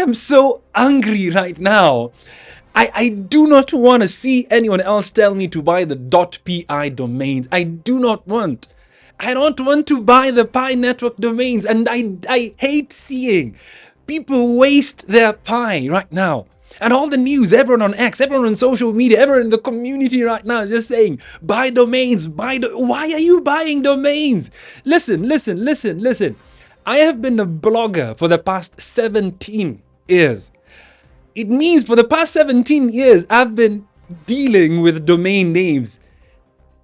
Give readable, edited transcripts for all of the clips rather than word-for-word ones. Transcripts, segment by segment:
am so angry right now. I do not want to see anyone else tell me to buy the .pi domains. I do not want. I don't want to buy the Pi network domains, and I hate seeing people waste their Pi right now. And all the news, everyone on X, everyone on social media, everyone in the community right now is just saying, buy domains, why are you buying domains? Listen. I have been a blogger for the past 17 years. It means for the past 17 years, I've been dealing with domain names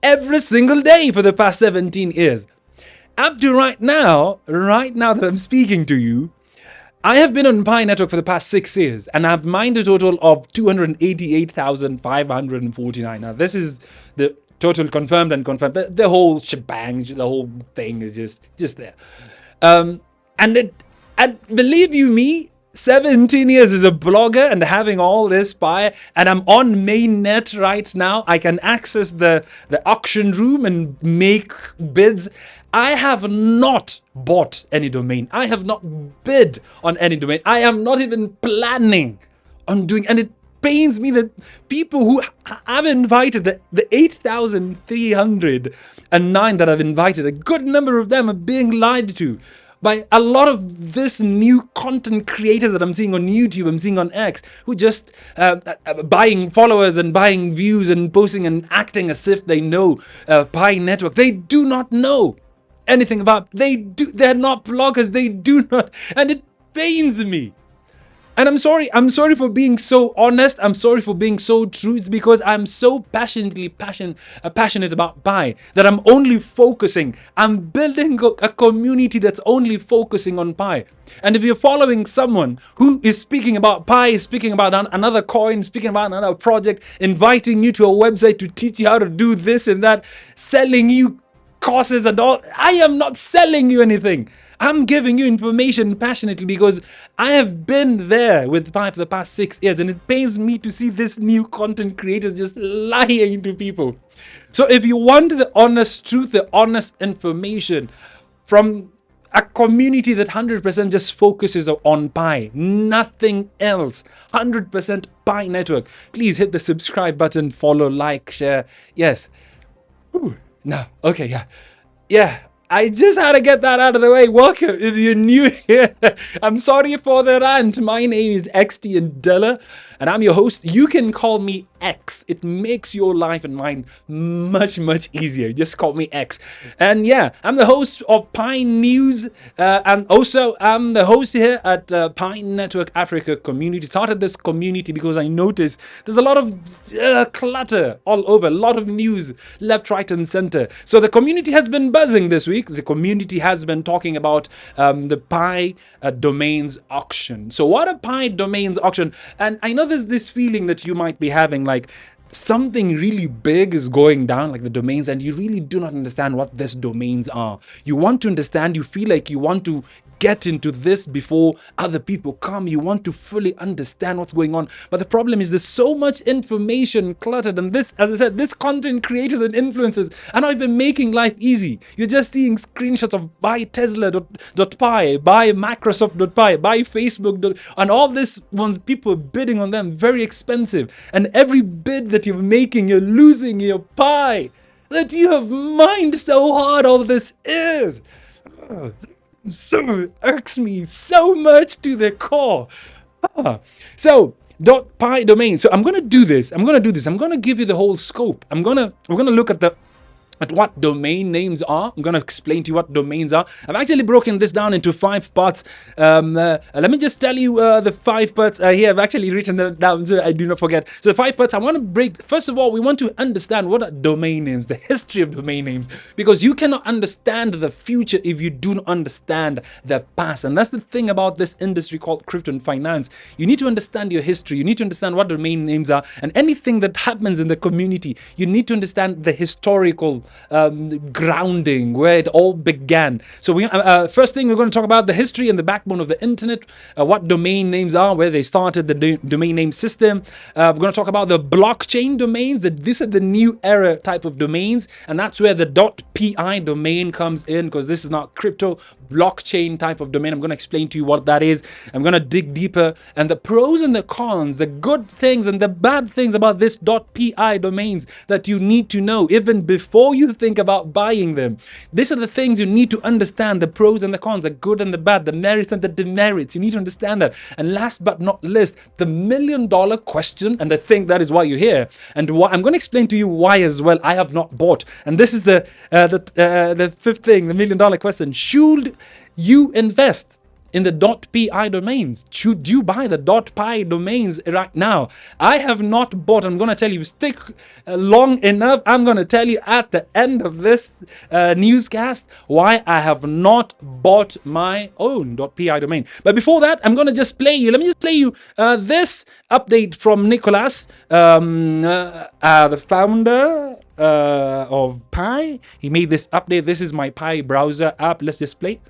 every single day for the past 17 years. Up to right now that I'm speaking to you, I have been on Pi Network for the past 6 years, and I've mined a total of 288,549. Now, this is the total confirmed and confirmed. The whole shebang, the whole thing is just there. And believe you me, 17 years as a blogger and having all this Pi, and I'm on Mainnet right now. I can access the auction room and make bids. I have not bought any domain. I have not bid on any domain. I am not even planning on doing, and it pains me that people who I've invited, the 8,309 that I've invited, a good number of them are being lied to by a lot of this new content creators that I'm seeing on YouTube, I'm seeing on X, who just buying followers and buying views and posting and acting as if they know Pi Network. They do not know anything about. They're not bloggers. They do not, and it pains me. And I'm sorry for being so honest. I'm sorry for being so true. It's because I'm so passionate about Pi that I'm only focusing. I'm building a community that's only focusing on Pi. And if you're following someone who is speaking about Pi, speaking about another coin, speaking about another project, inviting you to a website to teach you how to do this and that, selling you courses and all, I am not selling you anything. I'm giving you information passionately because I have been there with Pi for the past 6 years, and it pains me to see this new content creators just lying to people. So if you want the honest truth, the honest information from a community that 100% just focuses on Pi, nothing else, 100% Pi network, please hit the subscribe button, follow, like, share. Yes. No. Okay. Yeah. I just had to get that out of the way. Welcome if you're new here. I'm sorry for the rant. My name is XT and Della, and I'm your host. You can call me X. It makes your life and mine much easier. Just call me X. And yeah, I'm the host of Pi News, and also I'm the host here at Pi Network Africa Community. Started this community because I noticed there's a lot of clutter all over, a lot of news left, right, and center. So the community has been buzzing this week. The community has been talking about the Pi domains auction. So what a Pi domains auction? And I know there's this feeling that you might be having, like something really big is going down, like the domains, and you really do not understand what these domains are. You want to understand, you feel like you want to get into this before other people come. You want to fully understand what's going on. But the problem is there's so much information cluttered, and this, as I said, this content creators and influencers are not even making life easy. You're just seeing screenshots of buy Tesla.pi, buy Microsoft.pi, buy Facebook, and all this ones, people bidding on them, very expensive. And every bid that you're making, you're losing your Pi that you have mined so hard. All this is so irks me so much to the core. So .pi domain. So I'm gonna do this. I'm gonna give you the whole scope. We're gonna look at what domain names are. I'm going to explain to you what domains are. I've actually broken this down into 5 parts. Let me just tell you the 5 parts here. I've actually written them down so I do not forget. So the 5 parts I want to break. First of all, we want to understand what are domain names, the history of domain names, because you cannot understand the future if you do not understand the past. And that's the thing about this industry called crypto and finance. You need to understand your history. You need to understand what domain names are, and anything that happens in the community, you need to understand the historical grounding, where it all began. So first thing, we're going to talk about the history and the backbone of the internet, what domain names are, where they started the domain name system. We're going to talk about the blockchain domains, that this is the new era type of domains, and that's where the .pi domain comes in, because this is not crypto, blockchain type of domain. I'm going to explain to you what that is. I'm going to dig deeper, and the pros and the cons, the good things and the bad things about this .pi domains that you need to know even before you think about buying them. These are the things you need to understand, the pros and the cons, the good and the bad, the merits and the demerits. You need to understand that. And last but not least, the $1,000,000 question, and I think that is why you're here, and I'm going to explain to you why as well I have not bought. And this is the fifth thing, the $1,000,000 question. Should you invest in the .pi domains? Should you buy the .pi domains right now? I have not bought. I'm going to tell you, stick long enough. I'm going to tell you at the end of this newscast why I have not bought my own .pi domain. But before that, I'm going to just play you. Let me just play you this update from Nicholas, the founder of Pi. He made this update. This is my Pi browser app. Let's just play.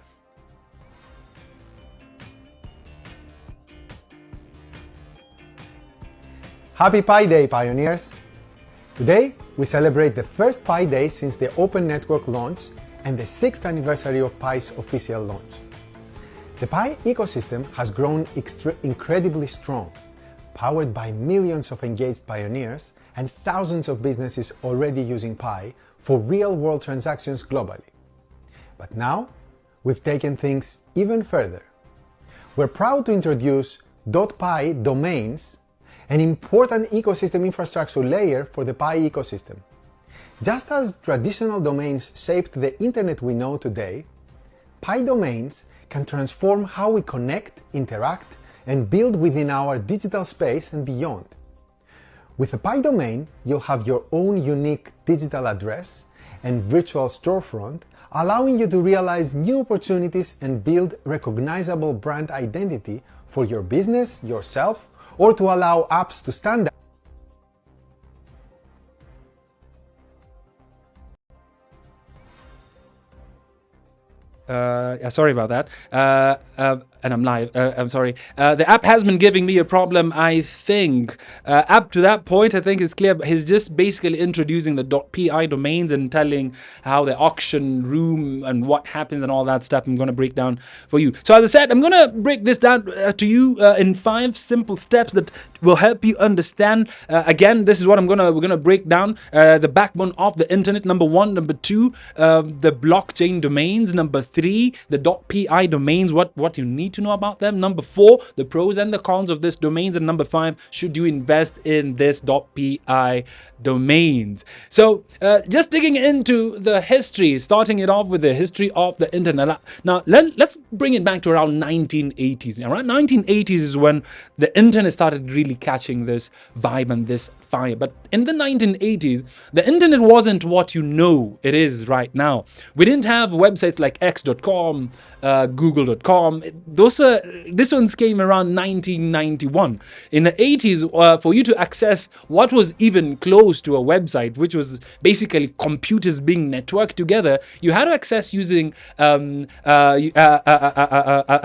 Happy Pi Day, pioneers! Today, we celebrate the first Pi Day since the Open Network launch and the 6th anniversary of Pi's official launch. The Pi ecosystem has grown incredibly strong, powered by millions of engaged pioneers and thousands of businesses already using Pi for real-world transactions globally. But now, we've taken things even further. We're proud to introduce .pi domains, an important ecosystem infrastructure layer for the Pi ecosystem. Just as traditional domains shaped the internet we know today, Pi domains can transform how we connect, interact, and build within our digital space and beyond. With a Pi domain, you'll have your own unique digital address and virtual storefront, allowing you to realize new opportunities and build recognizable brand identity for your business, yourself, or to allow apps to stand out. Sorry about that. And I'm live. I'm sorry. The app has been giving me a problem, I think. Up to that point, I think it's clear. He's just basically introducing the .pi domains and telling how the auction room and what happens and all that stuff. I'm going to break down for you. So as I said, I'm going to break this down to you in 5 simple steps that will help you understand. Again, this is what we're going to break down. The backbone of the internet, number 1. Number 2, the blockchain domains. Number 3, the .pi domains, what you need to know about them. Number 4, the pros and the cons of this domains. And number 5, should you invest in this .pi domains? So just digging into the history, starting it off with the history of the internet. Now let's bring it back to around 1980s. Around 1980s is when the internet started really catching this vibe and this fire. But in the 1980s, the internet wasn't what you know it is right now. We didn't have websites like x.com, google.com. This ones came around 1991. In the 80s, for you to access what was even close to a website, which was basically computers being networked together, you had to access using a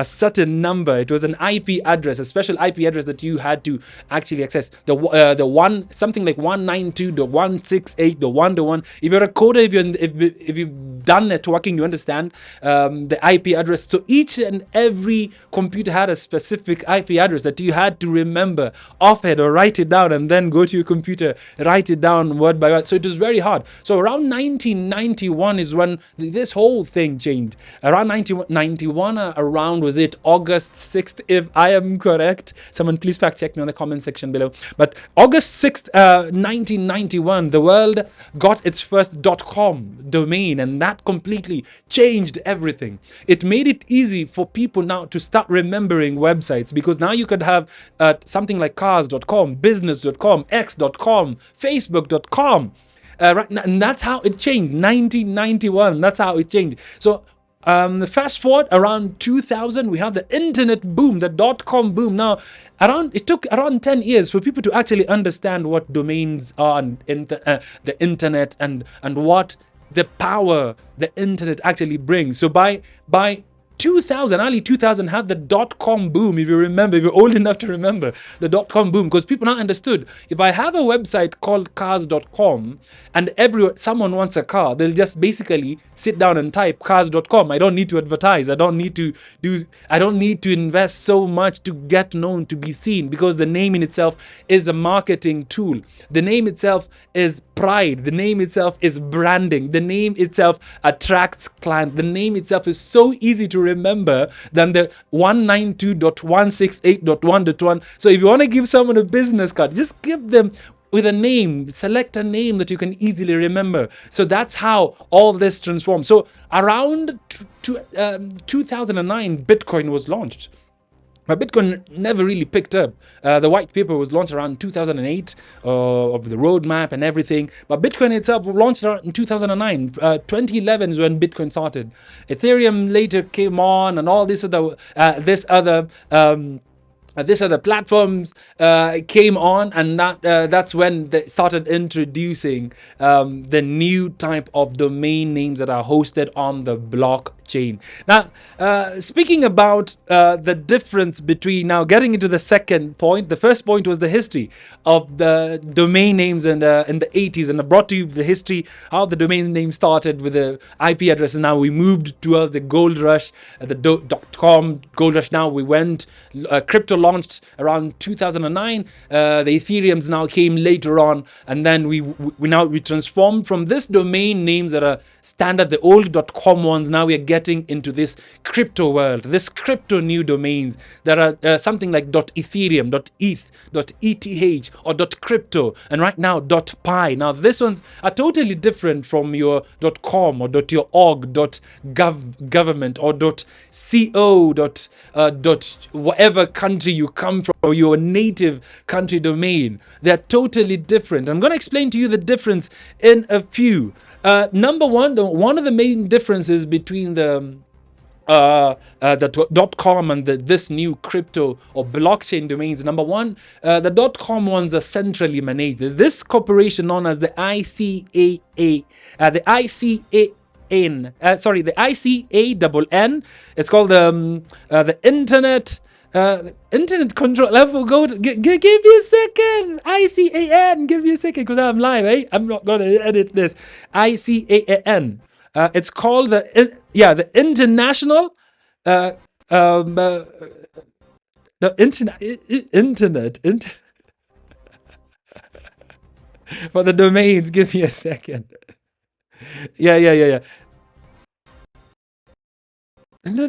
certain number. It was an IP address, a special IP address that you had to actually access. The one, something like 192.168.1.1. If you're a coder, if you've done networking, you understand the IP address. So each and every computer had a specific IP address that you had to remember offhand or write it down and then go to your computer, write it down word by word. So it was very hard. So around 1991 is when this whole thing changed. Around 1991, around, was it August 6th, if I am correct? Someone please fact check me on the comment section below. But August 6th, 1991, the world got its first .com domain, and that completely changed everything. It made it easy for people now to start remembering websites, because now you could have something like cars.com, business.com, x.com, facebook.com. Right now, and that's how it changed. 1991, that's how it changed. So fast forward around 2000, we have the internet boom, the .com boom. Now, it took around 10 years for people to actually understand what domains are and the internet and what the power the internet actually brings. So by 2000, early 2000 had the dot-com boom. If you remember, if you're old enough to remember the dot-com boom, because people now understood, if I have a website called cars.com and someone wants a car, they'll just basically sit down and type cars.com. I don't need to advertise. I don't need to invest so much to get known, to be seen, because the name in itself is a marketing tool. The name itself is pride. The name itself is branding. The name itself attracts clients. The name itself is so easy to remember than the 192.168.1.1. So if you want to give someone a business card, just give them with a name. Select a name that you can easily remember. So that's how all this transformed. So around 2009, Bitcoin was launched. But Bitcoin never really picked up. The white paper was launched around 2008 of the roadmap and everything. But Bitcoin itself was launched around in 2009. 2011 is when Bitcoin started. Ethereum later came on, and all this other platforms came on, and that's when they started introducing the new type of domain names that are hosted on the blockchain. Now, speaking about the difference between, now getting into the second point, the first point was the history of the domain names in the 80s, and I brought to you the history, how the domain name started with the IP address, and now we moved towards the gold rush, the .com gold rush. Now we went, crypto launched around 2009. The Ethereums now came later on, and then we transformed from this domain names that are standard, the old .com ones. Now we are getting into this crypto world, this crypto new domains that are something like .ethereum, .eth, .eth, or .crypto, and right now .pi. Now this ones are totally different from your .com or your .org, .government, or .co, whatever country you come from, or your native country domain. They're totally different. I'm going to explain to you the difference in a few. Number one, one of the main differences between the .com and this new crypto or blockchain domains. Number one, the .com ones are centrally managed. This corporation known as the ICANN, the ICANN. It's called the Internet Control. Give me a second. ICAN. Give me a second, because I'm live. I'm not going to edit this. ICAN. It's called the International. The Internet. For the domains. Give me a second. Yeah. No.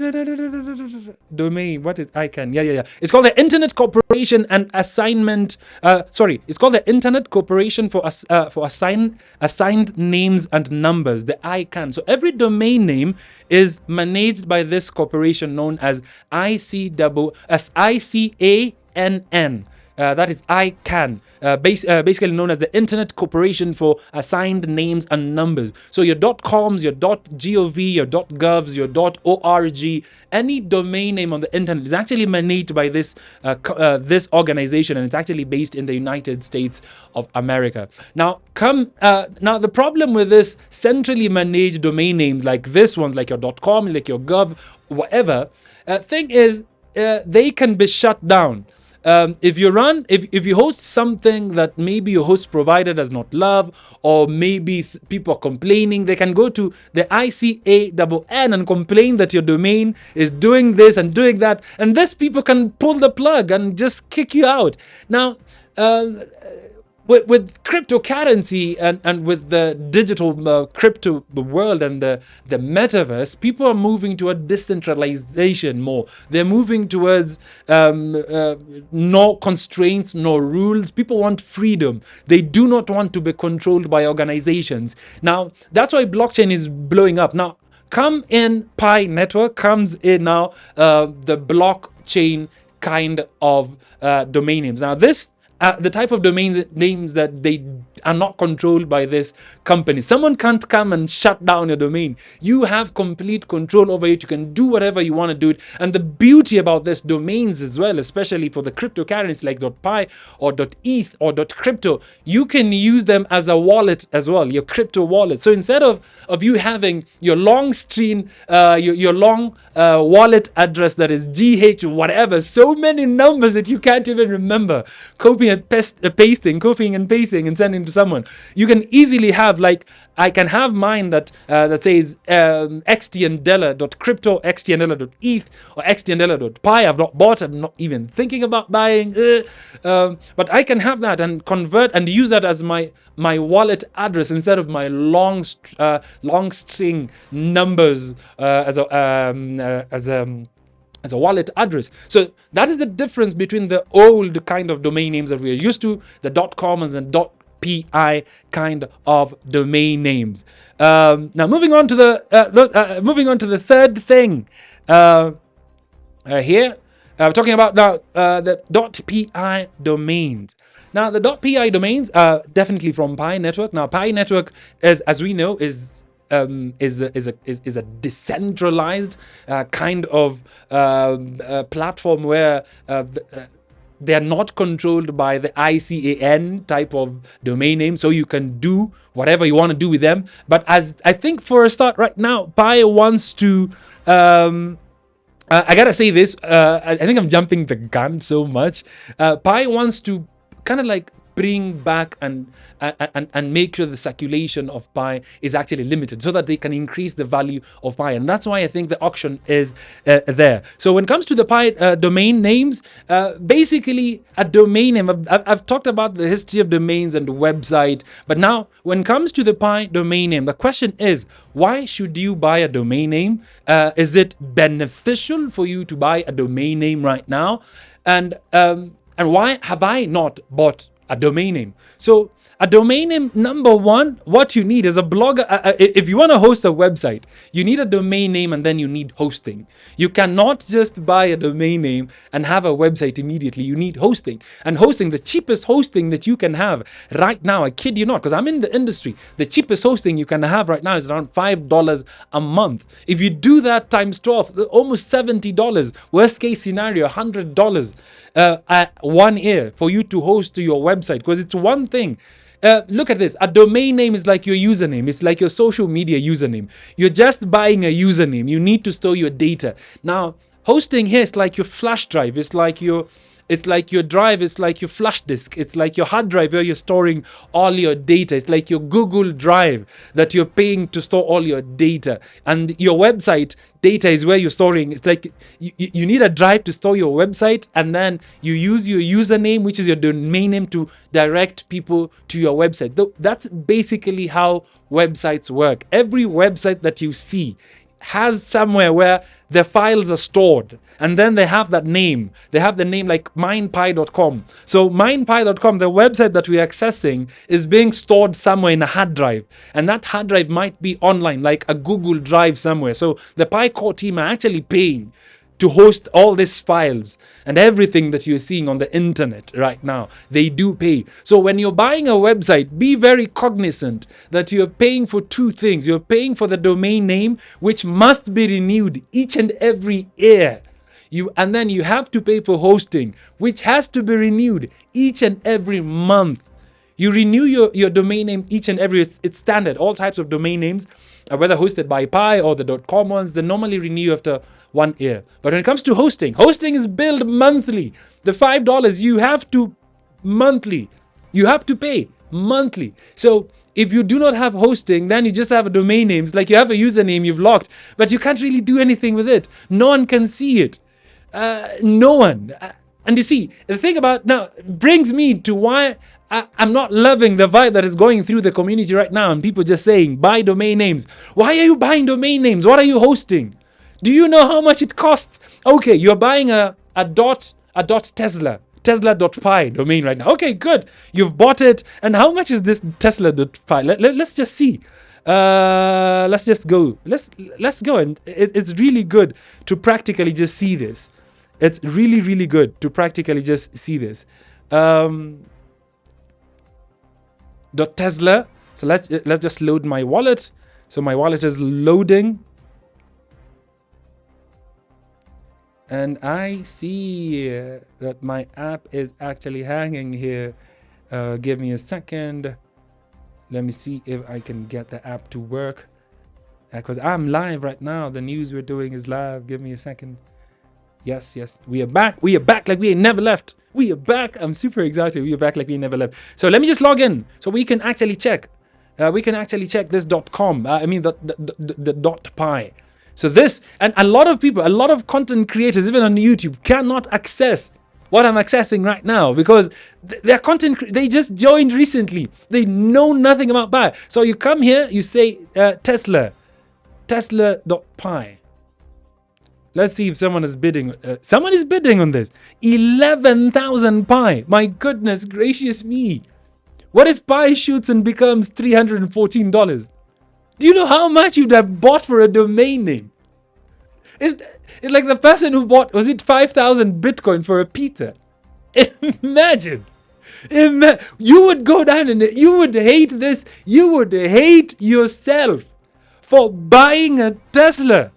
Domain. What is ICANN? Yeah. It's called the Internet Corporation and Assignment. It's called the Internet Corporation for assigned names and numbers. The ICANN. So every domain name is managed by this corporation known as ICANN. That is ICANN, basically known as the Internet Corporation for Assigned Names and Numbers. So your .coms, your .gov, your .govs, your .org, any domain name on the internet is actually managed by this organization, and it's actually based in the United States of America. Now, the problem with this centrally managed domain names like this ones, like your .com, like your .gov, whatever, thing is, they can be shut down. If you host something that maybe your host provider does not love, or maybe people are complaining, they can go to the ICANN and complain that your domain is doing this and doing that, and these people can pull the plug and just kick you out. Now, with cryptocurrency and with the digital crypto world and the metaverse, people are moving toward decentralization more. They're moving towards no constraints, no rules. People want freedom. They do not want to be controlled by organizations. Now, that's why blockchain is blowing up. Now, come in Pi network, comes in now the blockchain kind of domain names. Now, this the type of domain names that they are not controlled by this company. Someone can't come and shut down your domain. You have complete control over it. You can do whatever you want to do it. And the beauty about this domains as well, especially for the cryptocurrencies like .pi or .eth or .crypto, you can use them as a wallet as well, your crypto wallet. So instead of you having your long string, your long wallet address that is GH whatever, so many numbers that you can't even remember, copying and pasting and sending to someone, you can easily have, like, I can have mine that says xtndela.crypto, xtndela.eth, or xtndela.pi. I've not bought, I'm not even thinking about buying, but I can have that and convert and use that as my wallet address instead of my long string numbers as a wallet address. So that is the difference between the old kind of domain names that we are used to, the .com and the .pi kind of domain names. Now moving on to the third thing here. We're talking about now the .pi domains. Now the .pi domains are definitely from Pi Network. Now Pi Network, as we know, is a decentralized kind of platform where they are not controlled by the ICANN type of domain name, so you can do whatever you want to do with them. But as I think for a start right now, Pi wants to I gotta say this, I think I'm jumping the gun so much. Pi wants to kind of like bring back and make sure the circulation of Pi is actually limited so that they can increase the value of Pi. And that's why I think the auction is there. So when it comes to the Pi domain names, basically a domain name, I've talked about the history of domains and the website, but now when it comes to the Pi domain name, the question is, why should you buy a domain name? Is it beneficial for you to buy a domain name right now? And why have I not bought a domain name? So a domain name, number one, what you need is a blogger. If you want to host a website, you need a domain name and then you need hosting. You cannot just buy a domain name and have a website immediately. You need hosting. And hosting, the cheapest hosting that you can have right now, I kid you not, because I'm in the industry, the cheapest hosting you can have right now is around $5 a month. If you do that times 12, almost $70. Worst case scenario, $100 at 1 year for you to host to your website, because it's one thing. Look at this. A domain name is like your username. It's like your social media username. You're just buying a username. You need to store your data. Now, hosting here is like your flash drive. It's like your drive. It's like your flash disk. It's like your hard drive where you're storing all your data. It's like your Google Drive that you're paying to store all your data. And your website data is where you're storing. It's like you need a drive to store your website, and then you use your username, which is your domain name, to direct people to your website. That's basically how websites work. Every website that you see has somewhere where the files are stored, and then they have that name. They have the name like minepi.com. So minepi.com, the website that we're accessing, is being stored somewhere in a hard drive, and that hard drive might be online, like a Google Drive somewhere. So the Pi core team are actually paying to host all these files and everything that you're seeing on the internet right now. They do pay. So when you're buying a website, be very cognizant that you're paying for two things. You're paying for the domain name, which must be renewed each and every year. And then you have to pay for hosting, which has to be renewed each and every month. You renew your domain name each and every, it's standard. All types of domain names, whether hosted by Pi or the .com ones, they normally renew after 1 year. But when it comes to hosting is billed monthly. The $5 you have to monthly. You have to pay monthly. So if you do not have hosting, then you just have a domain name. It's like you have a username you've locked, but you can't really do anything with it. No one can see it. No one. And you see, the thing about now brings me to why I'm not loving the vibe that is going through the community right now, and people just saying, buy domain names. Why are you buying domain names? What are you hosting? Do you know how much it costs? Okay, you're buying a Tesla.pi domain right now. Okay, good. You've bought it. And how much is this Tesla.pi? Let's just see. Let's just go. Let's go. And it's really good to practically just see this. It's really, really good to practically just see this. .tesla. So let's just load my wallet. So my wallet is loading. And I see that my app is actually hanging here. Give me a second. Let me see if I can get the app to work. Because I'm live right now. The news we're doing is live. Give me a second. Yes. We are back. We are back like we ain't never left. We are back. I'm super excited. We are back like we ain't never left. So let me just log in so we can actually check. We can actually check this .com. The .pi. So this, and a lot of people, a lot of content creators, even on YouTube, cannot access what I'm accessing right now because their content, they just joined recently. They know nothing about Pi. So you come here, you say Tesla.pi. Let's see if someone is bidding. Someone is bidding on this. 11,000 Pi. My goodness gracious me. What if Pi shoots and becomes $314? Do you know how much you'd have bought for a domain name? It's like the person who bought, was it 5,000 Bitcoin for a pizza? Imagine. You would go down and you would hate this. You would hate yourself for buying a Tesla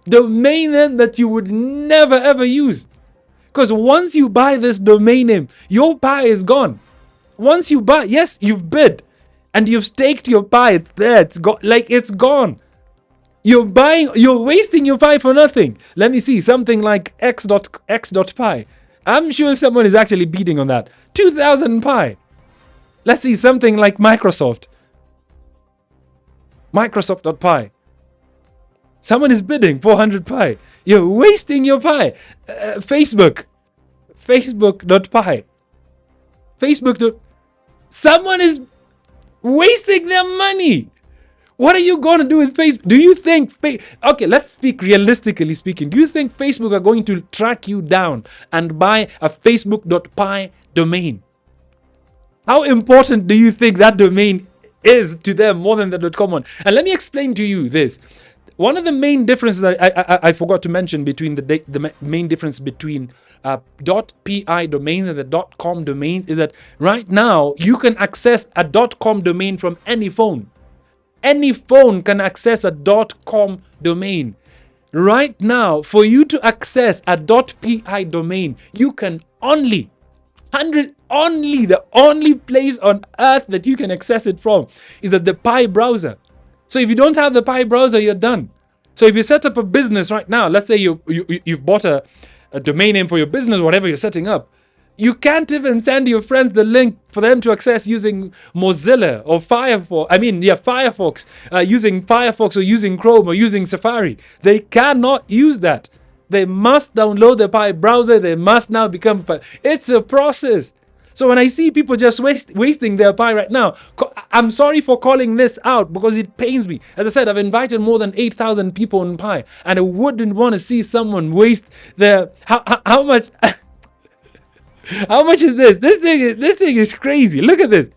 domain name that you would never ever use. Because once you buy this domain name, your Pi is gone. Once you buy, yes, you've bid. And you've staked your Pi, it's there, it's gone. You're wasting your Pi for nothing. Let me see, something like x.pi. I'm sure someone is actually bidding on that. 2,000 Pi. Let's see, something like Microsoft. Microsoft.pi. Someone is bidding 400 Pi. You're wasting your Pi. Facebook. Facebook.pi. Someone is wasting their money. What are you going to do with Facebook? Do you think okay, let's speak realistically speaking. Do you think Facebook are going to track you down and buy a facebook.pi domain? How important do you think that domain is to them more than the .com one? And let me explain to you this. One of the main differences that I forgot to mention between the main difference between .pi domains and the .com domains is that right now you can access a .com domain from any phone. Any phone can access a .com domain. Right now, for you to access a .pi domain, you can the only place on earth that you can access it from is at the Pi browser. So if you don't have the Pi browser, you're done. So if you set up a business right now, let's say you've bought a domain name for your business, whatever you're setting up, you can't even send your friends the link for them to access using Mozilla or Firefox, using Firefox or using Chrome or using Safari. They cannot use that. They must download the Pi browser. They must now become Pi. It's a process. So when I see people just wasting their Pi right now, I'm sorry for calling this out because it pains me. As I said, I've invited more than 8,000 people on Pi, and I wouldn't want to see someone waste their how much. How much is this? This thing is crazy. Look at this.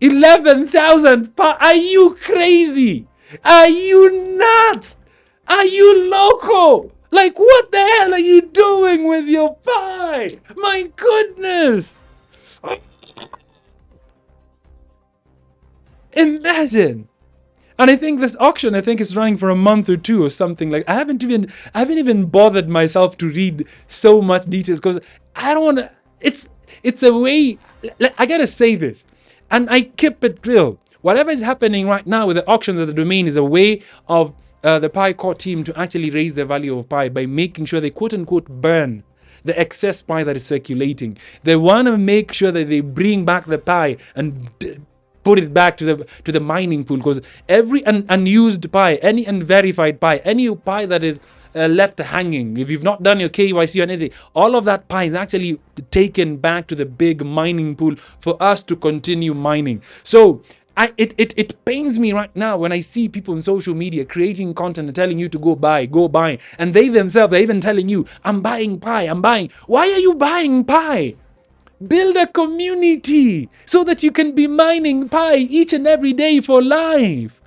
11,000 Pi. Are you crazy? Are you nuts? Are you loco? Like, what the hell are you doing with your Pi? My goodness. Imagine. And I think this auction, is running for a month or two or something. Like, I haven't even bothered myself to read so much details because I don't want to. It's a way. I gotta say this, and I keep it real. Whatever is happening right now with the auction of the domain is a way of the Pi core team to actually raise the value of Pi by making sure they quote unquote burn the excess Pi that is circulating. They want to make sure that they bring back the Pi and put it back to the mining pool, because every unused Pi, any unverified Pi, any Pi that is left hanging, if you've not done your KYC or anything, all of that Pi is actually taken back to the big mining pool for us to continue mining. So it pains me right now when I see people on social media creating content and telling you to go buy, and they themselves are even telling you, I'm buying Pi, I'm buying. Why are you buying Pi? Build a community so that you can be mining Pi each and every day for life.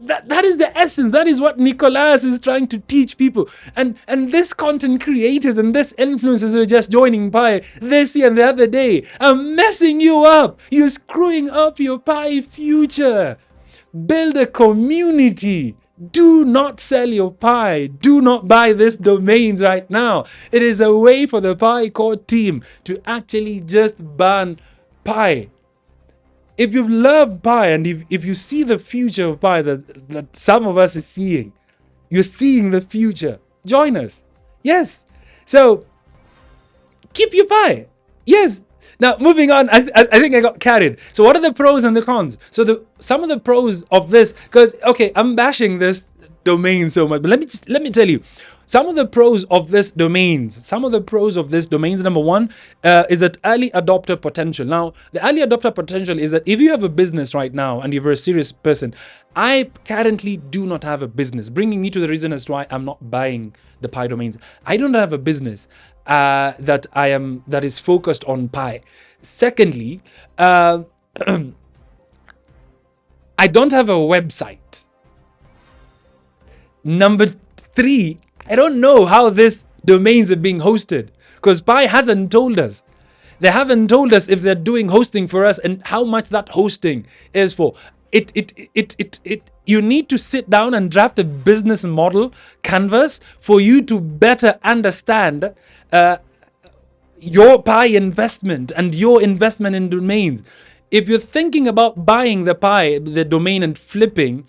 That is the essence. That is what Nicolas is trying to teach people. And this content creators and this influencers who are just joining Pi this year and the other day are messing you up. You're screwing up your Pi future. Build a community. Do not sell your Pi. Do not buy this domains right now. It is a way for the Pi core team to actually just ban Pi. If you love Pi and if you see the future of Pi that some of us are seeing, you're seeing the future, join us. Yes. So keep your Pi. Yes. Now, moving on, I think I got carried. So what are the pros and the cons? So some of the pros of this, because, okay, I'm bashing this domain so much, but let me tell you, some of the pros of this domains, number one, is that early adopter potential. Now, the early adopter potential is that if you have a business right now and you're a serious person, I currently do not have a business, bringing me to the reason as to why I'm not buying the Pi domains. I don't have a business that is focused on Pi. Secondly, I don't have a website. Number three, I don't know how these domains are being hosted because Pi hasn't told us. They haven't told us if they're doing hosting for us and how much that hosting is for. You need to sit down and draft a business model canvas for you to better understand your Pi investment and your investment in domains. If you're thinking about buying the domain and flipping,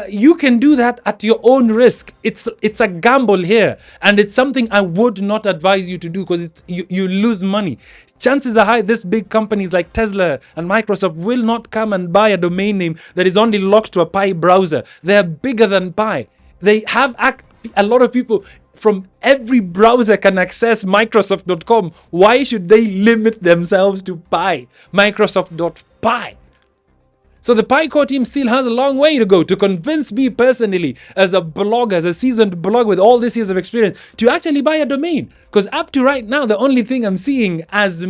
you can do that at your own risk. It's a gamble here, and it's something I would not advise you to do because you lose money. Chances are high this big companies like Tesla and Microsoft will not come and buy a domain name that is only locked to a Pi browser. They're bigger than Pi. They have a lot of people from every browser can access Microsoft.com. Why should they limit themselves to Pi? Microsoft.pi. So the Pi core team still has a long way to go to convince me personally as a blogger, as a seasoned blogger with all these years of experience to actually buy a domain. Because up to right now, the only thing I'm seeing as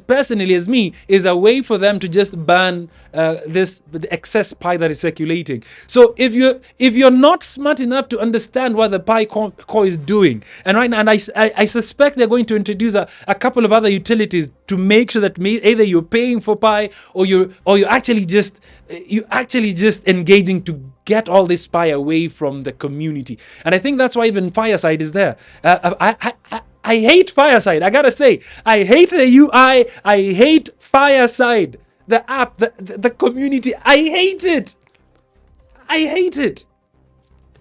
personally as me, is a way for them to just ban the excess Pi that is circulating. So if you're not smart enough to understand what the Pi core is doing, and right now, and I suspect they're going to introduce a couple of other utilities to make sure that either you're paying for Pi or you're actually just engaging to get all this Pi away from the community. And I think that's why even Fireside is there. I hate Fireside. I gotta say, I hate the UI. I hate Fireside, the app, the community. I hate it.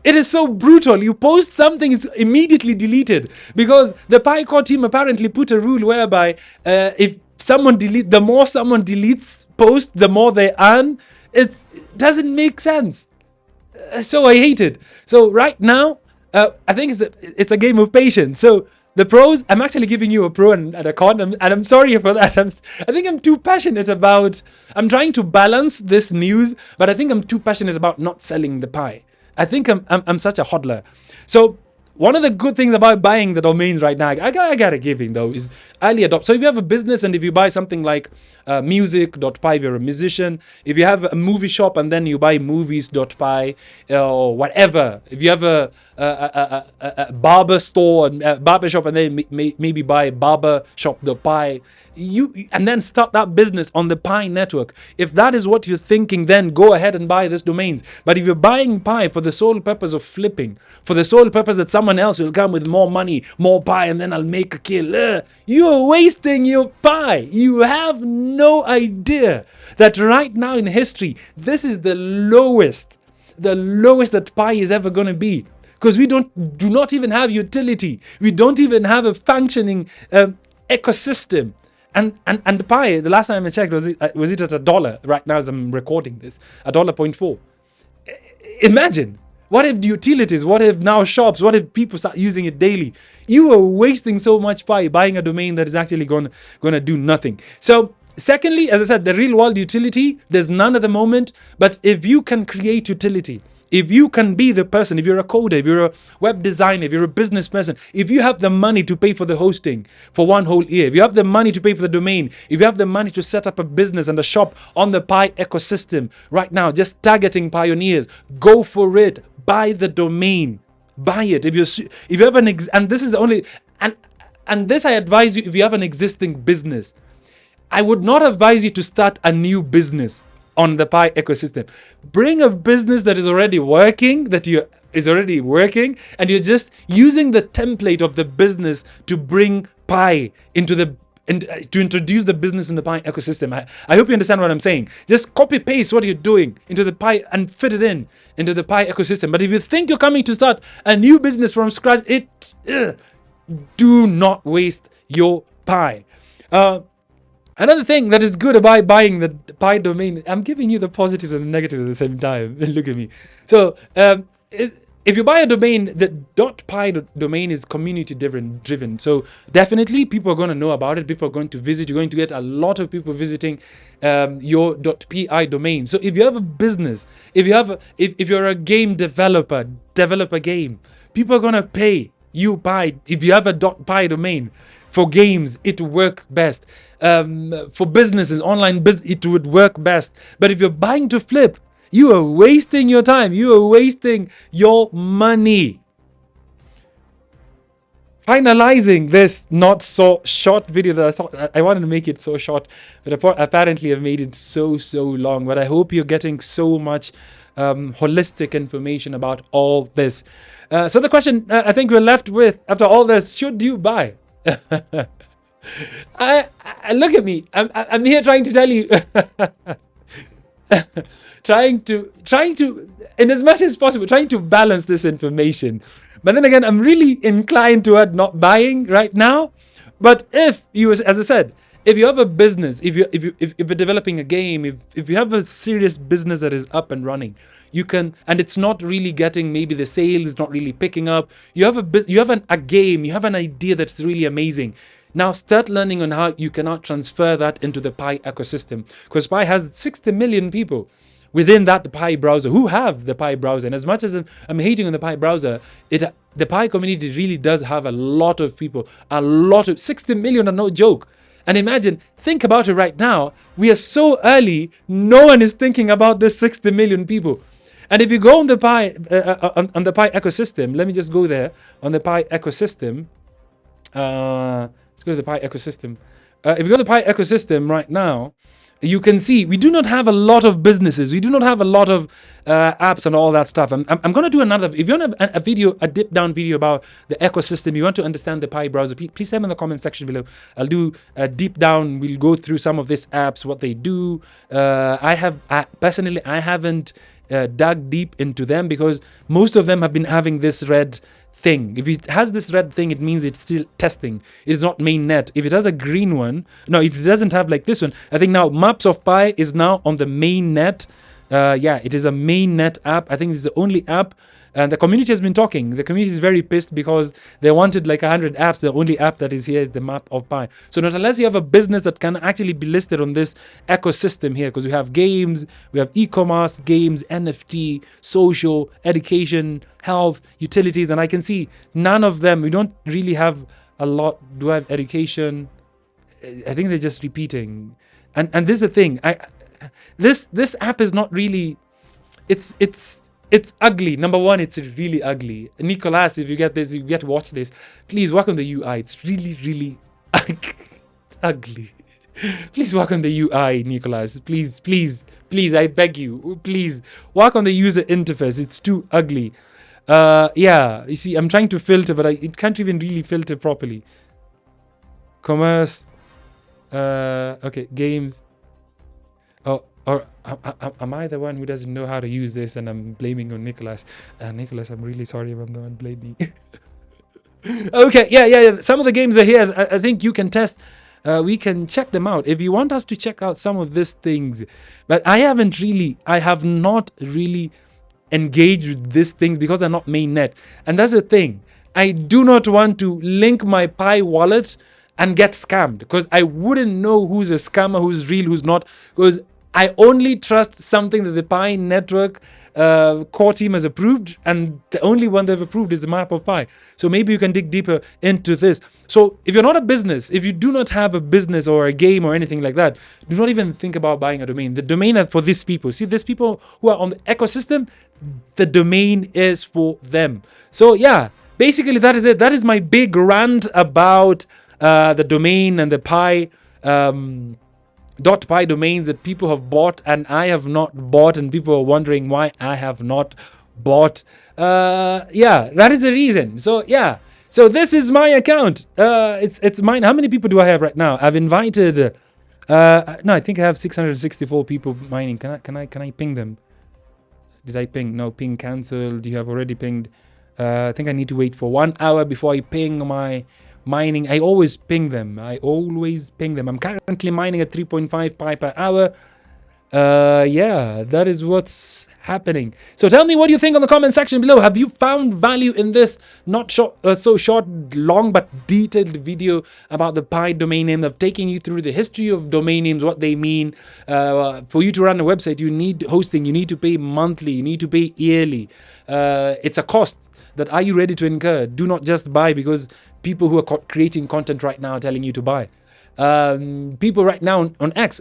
It is so brutal. You post something, it's immediately deleted because the Pi core team apparently put a rule whereby if the more someone deletes post, the more they earn. It doesn't make sense. So I hate it. So right now, I think it's a game of patience. So the pros, I'm actually giving you a pro and a con, and I'm sorry for that. I think I'm too passionate about. I'm trying to balance this news, but I think I'm too passionate about not selling the Pi. I think I'm such a hodler. So one of the good things about buying the domains right now, I gotta give in though, is early adopt. So if you have a business and if you buy something like music.pi, if you're a musician, if you have a movie shop and then you buy movies.pi or whatever, if you have a barber store and barber shop and then maybe buy barbershop.pi, and then start that business on the Pi network. If that is what you're thinking, then go ahead and buy this domains. But if you're buying Pi for the sole purpose of flipping, for the sole purpose that someone else will come with more money, more Pi, and then I'll make a kill, you're wasting your Pi. You have no idea that right now in history, this is the lowest that Pi is ever going to be. Because we do not even have utility. We don't even have a functioning ecosystem. And Pi, the last time I checked, was it at $1 right now as I'm recording this, $1.4. Imagine, what if the utilities, what if now shops, what if people start using it daily? You are wasting so much Pi buying a domain that is actually gonna do nothing. So secondly, as I said, the real world utility, there's none at the moment, but if you can create utility, If you can be the person, if you're a coder, if you're a web designer, if you're a business person, if you have the money to pay for the hosting for 1 whole year, if you have the money to pay for the domain, if you have the money to set up a business and a shop on the Pi ecosystem right now, just targeting pioneers, go for it. Buy the domain. Buy it. If you have and this is the only, and this I advise you if you have an existing business. I would not advise you to start a new business on the Pi ecosystem. Bring a business that is already working, and you're just using the template of the business to bring Pi into the to introduce the business in the Pi ecosystem. I hope you understand what I'm saying. Just copy paste what you're doing into the Pi and fit it into the Pi ecosystem. But if you think you're coming to start a new business from scratch, do not waste your Pi. Another thing that is good about buying the Pi domain, I'm giving you the positives and the negatives at the same time. Look at me. So if you buy a domain, the .pi domain is community driven. So definitely people are going to know about it. People are going to visit. You're going to get a lot of people visiting your .pi domain. So if you have a business, if you're a game developer, develop a game, people are going to pay you Pi. If you have a .pi domain, for games, it would work best. For businesses, online business, it would work best. But if you're buying to flip, you are wasting your time. You are wasting your money. Finalizing this not so short video that I thought I wanted to make it so short, but apparently I've made it so long. But I hope you're getting so much holistic information about all this. So the question I think we're left with after all this: should you buy? I look at me. I'm here trying to tell you, trying to, in as much as possible, trying to balance this information. But then again, I'm really inclined toward not buying right now. But if you, as I said, if you have a business, if you're developing a game, if you have a serious business that is up and running, you can, and it's not really getting, maybe the sales is not really picking up. You have a game, you have an idea that's really amazing. Now start learning on how you cannot transfer that into the Pi ecosystem, because Pi has 60 million people within that Pi browser who have the Pi browser. And as much as I'm hating on the Pi browser, the Pi community really does have a lot of people, 60 million are no joke. And imagine, think about it right now. We are so early, no one is thinking about this 60 million people. And if you go on the Pi on the Pi ecosystem, let me just go there on the Pi ecosystem. Let's go to the Pi ecosystem. If you go to the Pi ecosystem right now, you can see we do not have a lot of businesses. We do not have a lot of apps and all that stuff. I'm going to do another. If you want a dip down video about the ecosystem, you want to understand the Pi browser, please type in the comment section below. I'll do a deep down. We'll go through some of these apps, what they do. Personally, I haven't dug deep into them because most of them have been having this red thing. If it has this red thing, it means it's still testing. It's not mainnet. If it has a green one, no, if it doesn't have like this one, I think now Maps of Pi is now on the mainnet. It is a mainnet app. I think it's the only app. And the community has been talking. The community is very pissed because they wanted like 100 apps. The only app that is here is the Map of Pi. So not unless you have a business that can actually be listed on this ecosystem here, because we have games, we have e-commerce, games, NFT, social, education, health, utilities, and I can see none of them. We don't really have a lot. Do I have education? I think they're just repeating. And this is the thing. This app is not really. It's ugly. Number one, it's really ugly. Nicolas, if you get this, you get to watch this. Please work on the UI. It's really ugly. Please work on the UI, Nicolas. Please, I beg you. Please work on the user interface. It's too ugly. You see, I'm trying to filter, but it can't even really filter properly. Commerce. Okay, games. Or am I the one who doesn't know how to use this and I'm blaming on Nicholas? Nicholas, I'm really sorry if I'm the one blaming. Okay, yeah. Some of the games are here. I think you can test. We can check them out if you want us to check out some of these things. But I have not really engaged with these things because they're not mainnet. And that's the thing. I do not want to link my Pi wallet and get scammed, because I wouldn't know who's a scammer, who's real, who's not. Because I only trust something that the Pi network core team has approved, and the only one they've approved is the map of Pi. So maybe you can dig deeper into this. So if you're not a business, if you do not have a business or a game or anything like that, do not even think about buying a domain. The domain is for these people. See, these people who are on the ecosystem, the domain is for them. So yeah, basically that is it. That is my big rant about the domain and the Pi .pi domains that people have bought and I have not bought, and people are wondering why I have not bought. Yeah, that is the reason. So yeah, so this is my account. It's mine. How many people do I have right now? I've invited. No, I think I have 664 people mining. Can I ping them? Did I ping? No, ping cancelled. You have already pinged. I think I need to wait for 1 hour before I ping my mining. I always ping them. I'm currently mining at 3.5 pi per hour. Yeah, that is what's happening. So tell me what you think on the comment section below. Have you found value in this not so short, long but detailed video about the Pi domain name? Of taking you through the history of domain names, what they mean. For you to run a website, you need hosting, you need to pay monthly, you need to pay yearly. It's a cost that are you ready to incur? Do not just buy because people who are creating content right now are telling you to buy. People right now on X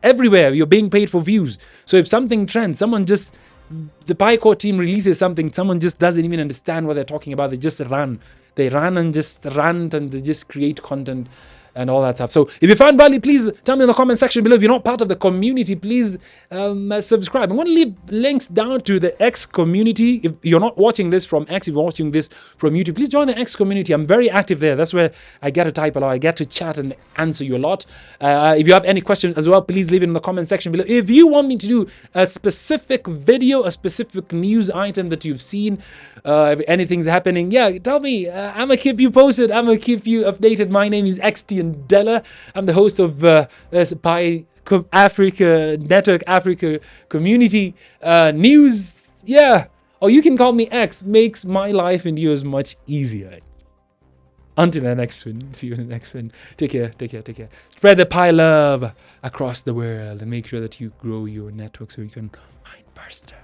everywhere, you're being paid for views. So if something trends, the Pi core team releases something, someone just doesn't even understand what they're talking about. They just run and just rant and they just create content and all that stuff. So if you found value, please tell me in the comment section below. If you're not part of the community, please subscribe. I'm going to leave links down to the X community. If you're not watching this from X, if you're watching this from YouTube, please join the X community. I'm very active there. That's where I get to type a lot. I get to chat and answer you a lot. If you have any questions as well, please leave it in the comment section below. If you want me to do a specific video, a specific news item that you've seen, if anything's happening, yeah, tell me. I'm going to keep you posted. I'm going to keep you updated. My name is XT and Della. I'm the host of this Pi Africa Network Africa Community News. Yeah, or you can call me X. Makes my life and yours much easier. Until the next one. See you in the next one. Take care. Spread the Pi love across the world and make sure that you grow your network so you can mine faster.